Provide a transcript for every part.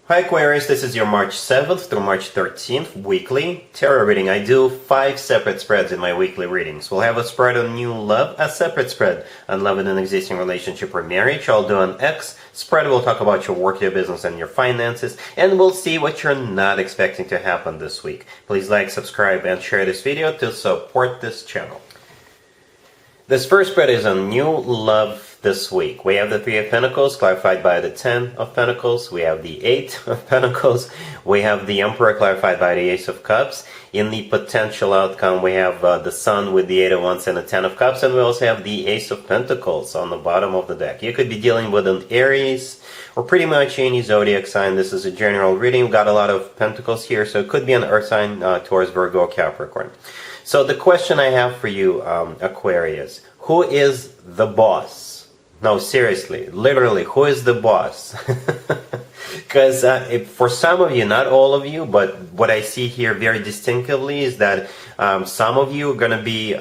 Hi Aquarius, this is your March 7th through March 13th weekly tarot reading. I do 5 separate spreads in my weekly readings. We'll have a spread on new love, a separate spread on love in an existing relationship or marriage. I'll do an X spread. We'll talk about your work, your business, and your finances. And we'll see what you're not expecting to happen this week. Please like, subscribe, and share this video to support this channel. This first spread is on new love this week. We have the Three of Pentacles clarified by the Ten of Pentacles. We have the Eight of Pentacles. We have the Emperor clarified by the Ace of Cups. In the potential outcome, we have the Sun with the Eight of Wands and the Ten of Cups. And we also have the Ace of Pentacles on the bottom of the deck. You could be dealing with an Aries or pretty much any zodiac sign. This is a general reading. We've got a lot of Pentacles here, so it could be an Earth sign, Taurus, Virgo, or Capricorn. So the question I have for you, Aquarius, who is the boss? No, seriously, literally, who is the boss? Because for some of you, not all of you, but what I see here very distinctively is that some of you are going to be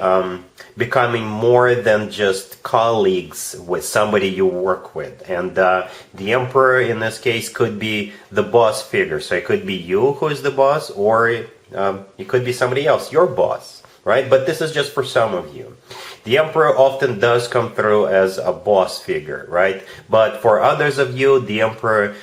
becoming more than just colleagues with somebody you work with. And the Emperor in this case could be the boss figure. So it could be you who is the boss, or it could be somebody else, your boss, right? But this is just for some of you. The Emperor often does come through as a boss figure, right? But for others of you, the Emperor,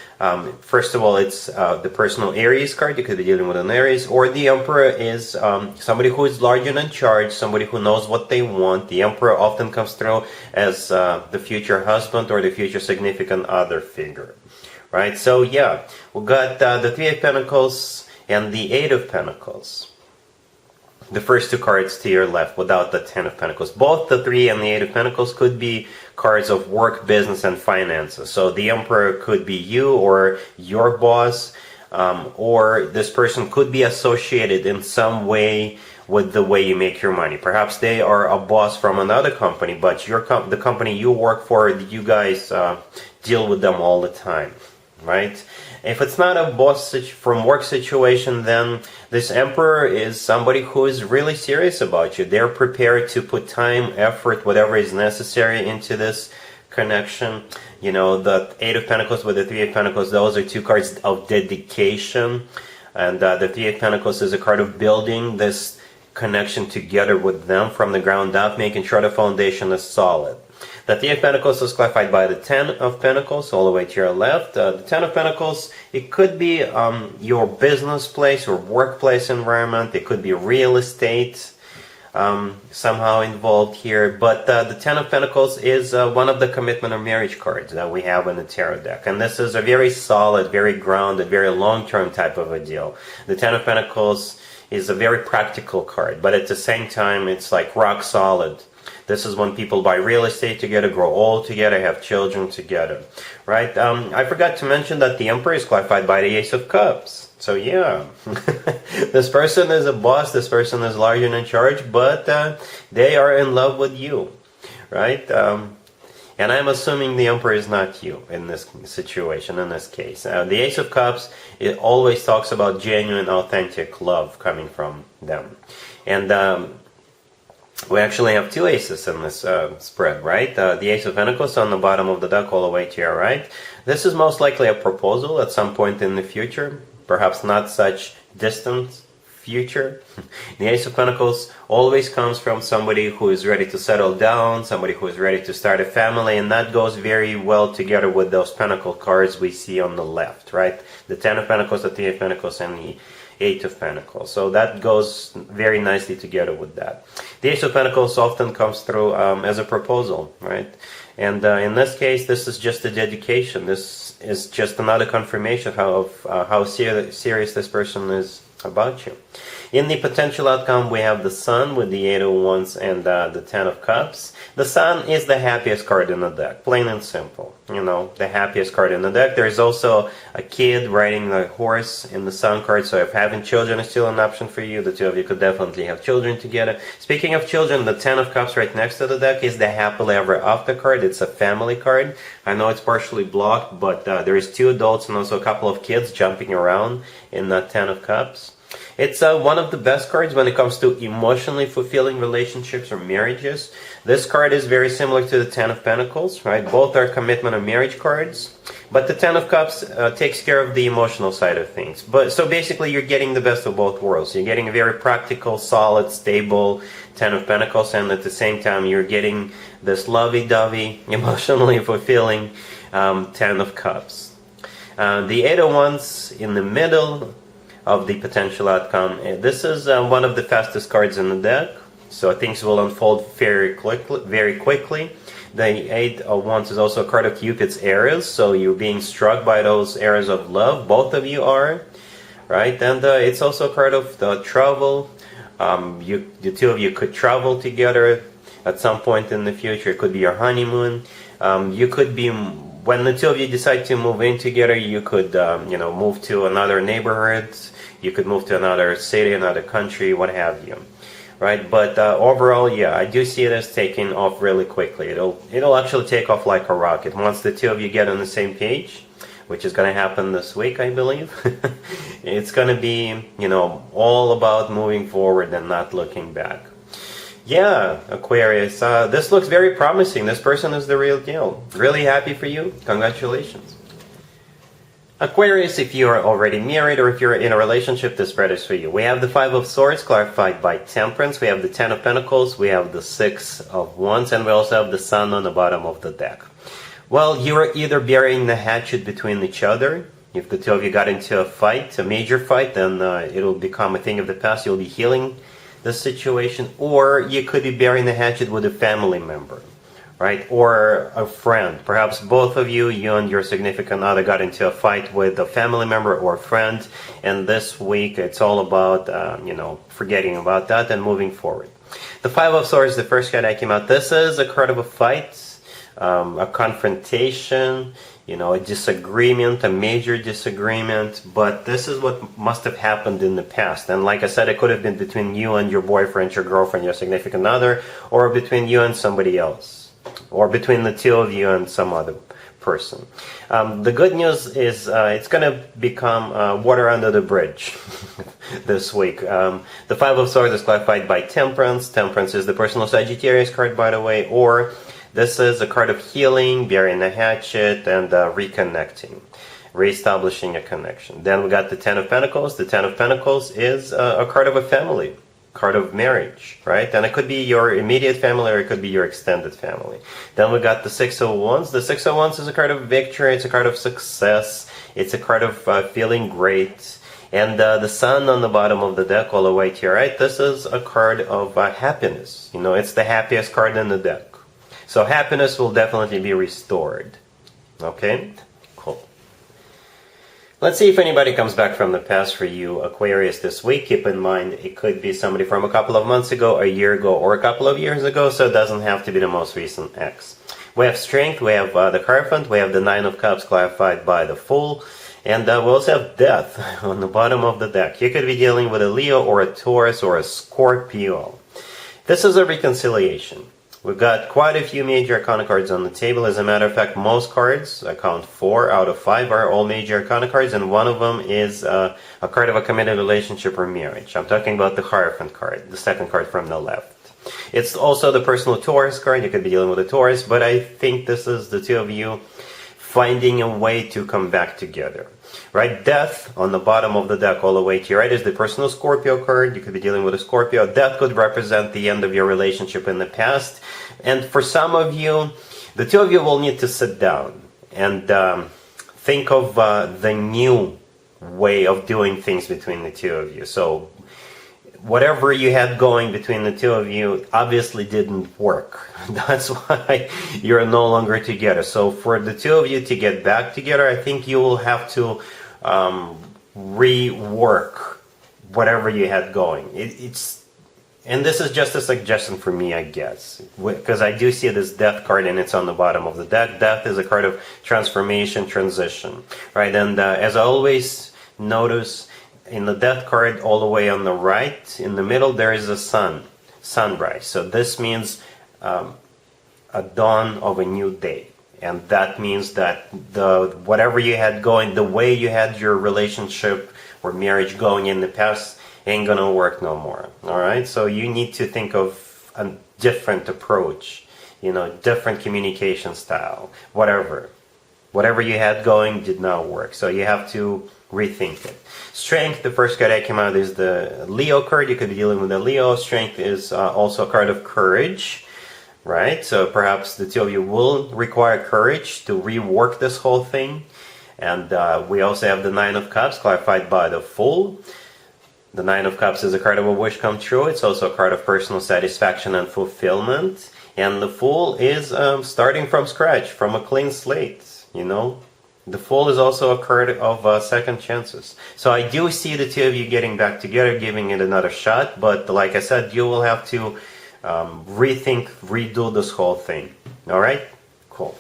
first of all, it's the personal Aries card. You could be dealing with an Aries. Or the Emperor is somebody who is large and in charge, somebody who knows what they want. The Emperor often comes through as the future husband or the future significant other figure, right? So yeah, we got the Three of Pentacles and the Eight of Pentacles. The first two cards to your left without the Ten of Pentacles. Both the Three and the Eight of Pentacles could be cards of work, business, and finances. So the Emperor could be you or your boss, or this person could be associated in some way with the way you make your money. Perhaps they are a boss from another company, but the company you work for, you guys deal with them all the time, right? If it's not a boss from work situation, then this Emperor is somebody who is really serious about you. They're prepared to put time, effort, whatever is necessary into this connection. You know, the Eight of Pentacles with the Three of Pentacles, those are two cards of dedication. And the Three of Pentacles is a card of building this connection together with them from the ground up, making sure the foundation is solid. The Three of Pentacles is clarified by the Ten of Pentacles, all the way to your left. The Ten of Pentacles, it could be your business place or workplace environment. It could be real estate somehow involved here. But the Ten of Pentacles is one of the commitment or marriage cards that we have in the tarot deck. And this is a very solid, very grounded, very long-term type of a deal. The Ten of Pentacles is a very practical card, but at the same time, it's like rock solid. This is when people buy real estate together, grow old together, have children together, right? I forgot to mention that the Emperor is clarified by the Ace of Cups. So yeah, this person is a boss, this person is large and in charge, but they are in love with you, right? And I'm assuming the Emperor is not you in this situation, in this case. The Ace of Cups, it always talks about genuine, authentic love coming from them. And we actually have two aces in this spread, right? The Ace of Pentacles on the bottom of the deck all the way to your right. This is most likely a proposal at some point in the future, perhaps not such distant future. The Ace of Pentacles always comes from somebody who is ready to settle down, somebody who is ready to start a family, and that goes very well together with those Pentacle cards we see on the left, right? The Ten of Pentacles, the Three of Pentacles, and the Eight of Pentacles. So that goes very nicely together with that. The Ace of Pentacles often comes through as a proposal, right? And in this case, this is just a dedication. This is just another confirmation of how serious this person is about you. In the potential outcome, we have the Sun with the Eight of Wands and the Ten of Cups. The Sun is the happiest card in the deck, plain and simple. You know, the happiest card in the deck. There is also a kid riding the horse in the Sun card, so if having children is still an option for you, the two of you could definitely have children together. Speaking of children, the Ten of Cups right next to the deck is the happily ever after card. It's a family card. I know it's partially blocked, but there is two adults and also a couple of kids jumping around in the Ten of Cups. It's one of the best cards when it comes to emotionally fulfilling relationships or marriages. This card is very similar to the Ten of Pentacles, right? Both are commitment or marriage cards, but the Ten of Cups takes care of the emotional side of things. But so basically, you're getting the best of both worlds. You're getting a very practical, solid, stable Ten of Pentacles, and at the same time, you're getting this lovey-dovey, emotionally fulfilling Ten of Cups. The Eight of Wands in the middle of the potential outcome. This is one of the fastest cards in the deck, so things will unfold very quickly. The Eight of Wands is also a card of Cupid's arrows, so you're being struck by those arrows of love. Both of you are, right? And it's also a card of travel. The two of you could travel together at some point in the future. It could be your honeymoon. You could be, when the two of you decide to move in together, you could move to another neighborhood. You could move to another city, another country, what have you, right? But overall, yeah, I do see it as taking off really quickly. It'll actually take off like a rocket once the two of you get on the same page, which is going to happen this week, I believe. It's going to be, all about moving forward and not looking back. Yeah, Aquarius, this looks very promising. This person is the real deal. Really happy for you. Congratulations. Aquarius, if you are already married or if you're in a relationship, this spread is for you. We have the Five of Swords clarified by Temperance. We have the Ten of Pentacles. We have the Six of Wands. And we also have the Sun on the bottom of the deck. Well, you are either burying the hatchet between each other. If the two of you got into a fight, a major fight, then it'll become a thing of the past. You'll be healing the situation. Or you could be burying the hatchet with a family member, right? Or a friend. Perhaps both of you, you and your significant other, got into a fight with a family member or a friend. And this week, it's all about, forgetting about that and moving forward. The Five of Swords, the first card that came out. This is a card of a fight, a confrontation, a disagreement, a major disagreement. But this is what must have happened in the past. And like I said, it could have been between you and your boyfriend, your girlfriend, your significant other, or between you and somebody else, or between the two of you and some other person. The good news is it's going to become water under the bridge this week. The Five of Swords is clarified by Temperance. Temperance is the personal Sagittarius card, by the way, or this is a card of healing, burying the hatchet, and reconnecting, reestablishing a connection. Then we got the Ten of Pentacles. The Ten of Pentacles is a card of a family, card of marriage, right? And it could be your immediate family or it could be your extended family. Then we got the Six of Wands. The Six of Wands is a card of victory. It's a card of success. It's a card of feeling great. And the Sun on the bottom of the deck all the way to your right, this is a card of happiness. It's the happiest card in the deck. So happiness will definitely be restored. Okay? Cool. Let's see if anybody comes back from the past for you, Aquarius, this week. Keep in mind, it could be somebody from a couple of months ago, a year ago, or a couple of years ago, so it doesn't have to be the most recent ex. We have Strength, we have the Hierophant, we have the Nine of Cups clarified by the Fool, and we also have Death on the bottom of the deck. You could be dealing with a Leo or a Taurus or a Scorpio. This is a reconciliation. We've got quite a few major arcana cards on the table. As a matter of fact, most cards, I count 4 out of 5, are all major arcana cards, and one of them is a card of a committed relationship or marriage. I'm talking about the Hierophant card, the second card from the left. It's also the personal Taurus card. You could be dealing with a Taurus, but I think this is the two of you finding a way to come back together. Right? Death on the bottom of the deck all the way to your right is the personal Scorpio card. You could be dealing with a Scorpio. Death could represent the end of your relationship in the past. And for some of you, the two of you will need to sit down and think of the new way of doing things between the two of you. So whatever you had going between the two of you obviously didn't work. That's why you're no longer together. So for the two of you to get back together, I think you will have to rework whatever you had going. And this is just a suggestion for me, I guess, because I do see this Death card and it's on the bottom of the deck. Death is a card of transformation, transition, right? And as I always notice, in the Death card all the way on the right, in the middle, there is a sunrise. So this means a dawn of a new day. And that means that whatever you had going, the way you had your relationship or marriage going in the past, ain't gonna work no more. All right, so you need to think of a different approach, different communication style, whatever you had going did not work, so you have to rethink it. Strength, the first card that came out is the Leo card. You could be dealing with a Leo. Strength is also a card of courage, right? So perhaps the two of you will require courage to rework this whole thing. And we also have the Nine of Cups, clarified by the Fool. The Nine of Cups is a card of a wish come true. It's also a card of personal satisfaction and fulfillment. And the Fool is starting from scratch, from a clean slate, The Fool is also a card of second chances. So I do see the two of you getting back together, giving it another shot. But like I said, you will have to rethink, redo this whole thing. All right? Cool.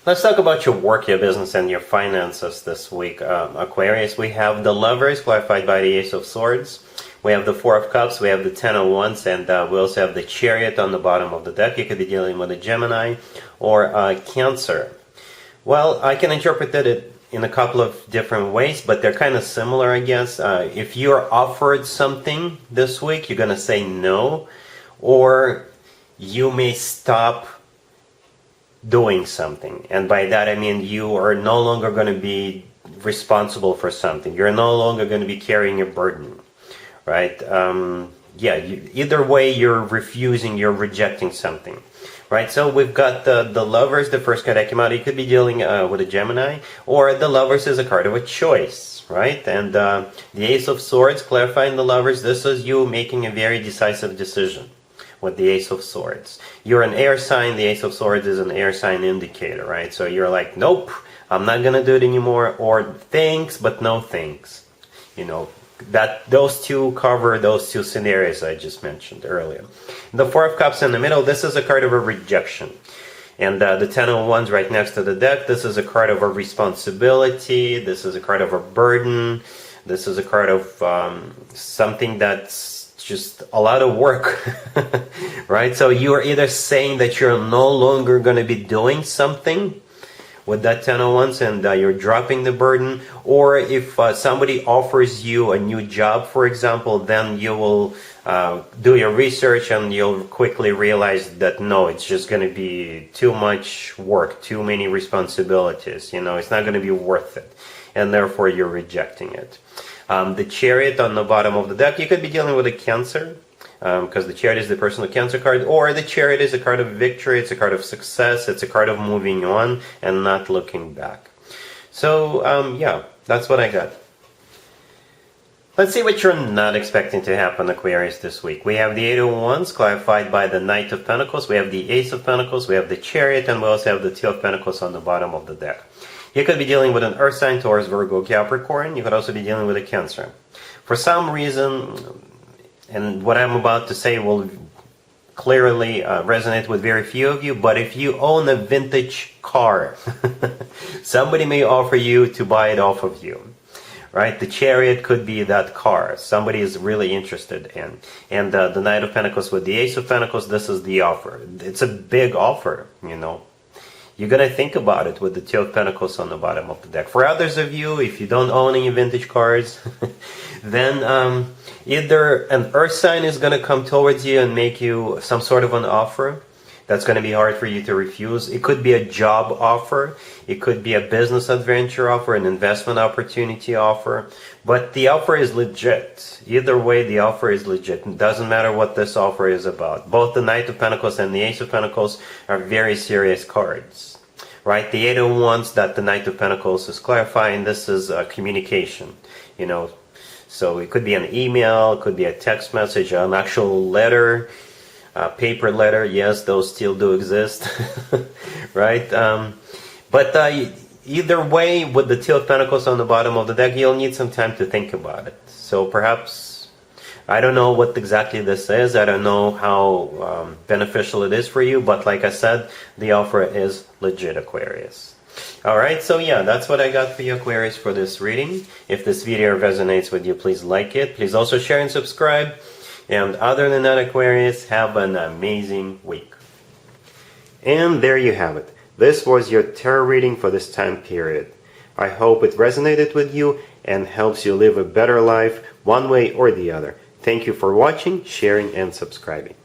Let's talk about your work, your business, and your finances this week, Aquarius. We have the Lovers, clarified by the Ace of Swords. We have the Four of Cups, we have the Ten of Wands, and we also have the Chariot on the bottom of the deck. You could be dealing with a Gemini or a Cancer. Well, I can interpret it in a couple of different ways, but they're kind of similar, I guess. If you're offered something this week, you're going to say no, or you may stop doing something. And by that, I mean you are no longer going to be responsible for something. You're no longer going to be carrying a burden, right? Either way, you're refusing, you're rejecting something. Right, so we've got the Lovers, the first card that came out. You could be dealing with a Gemini, or the Lovers is a card of a choice, right? And the Ace of Swords, clarifying the Lovers, this is you making a very decisive decision with the Ace of Swords. You're an air sign. The Ace of Swords is an air sign indicator, right? So you're like, nope, I'm not gonna do it anymore, or thanks, but no thanks. That those two cover those two scenarios I just mentioned earlier. The Four of Cups in the middle, this is a card of a rejection. And the Ten of Wands right next to the deck, this is a card of a responsibility. This is a card of a burden. This is a card of something that's just a lot of work, right? So you are either saying that you're no longer going to be doing something with that Ten of Wands, and you're dropping the burden, or if somebody offers you a new job, for example, then you will do your research and you'll quickly realize that no, it's just going to be too much work, too many responsibilities, it's not going to be worth it, and therefore you're rejecting it. The Chariot on the bottom of the deck, you could be dealing with a Cancer, because the Chariot is the personal Cancer card, or the Chariot is a card of victory, it's a card of success, it's a card of moving on and not looking back. So, that's what I got. Let's see what you're not expecting to happen, Aquarius, this week. We have the Eight of Wands, clarified by the Knight of Pentacles, we have the Ace of Pentacles, we have the Chariot, and we also have the Two of Pentacles on the bottom of the deck. You could be dealing with an Earth sign, Taurus, Virgo, Capricorn. You could also be dealing with a Cancer. For some reason, and what I'm about to say will clearly resonate with very few of you, but if you own a vintage car, somebody may offer you to buy it off of you, right? The Chariot could be that car somebody is really interested in. And the Knight of Pentacles with the Ace of Pentacles, this is the offer. It's a big offer, You're going to think about it with the Two of Pentacles on the bottom of the deck. For others of you, if you don't own any vintage cars, then either an Earth sign is going to come towards you and make you some sort of an offer that's going to be hard for you to refuse. It could be a job offer. It could be a business adventure offer, an investment opportunity offer. But the offer is legit. Either way, the offer is legit. It doesn't matter what this offer is about. Both the Knight of Pentacles and the Ace of Pentacles are very serious cards, right? The Eight of Wands that the Knight of Pentacles is clarifying, this is communication, So it could be an email, it could be a text message, an actual letter, a paper letter. Yes, those still do exist, right? But either way, with the Two of Pentacles on the bottom of the deck, you'll need some time to think about it. So perhaps, I don't know what exactly this is. I don't know how beneficial it is for you. But like I said, the offer is legit, Aquarius. Alright, so that's what I got for you, Aquarius, for this reading. If this video resonates with you, please like it. Please also share and subscribe. And other than that, Aquarius, have an amazing week. And there you have it. This was your tarot reading for this time period. I hope it resonated with you and helps you live a better life one way or the other. Thank you for watching, sharing, and subscribing.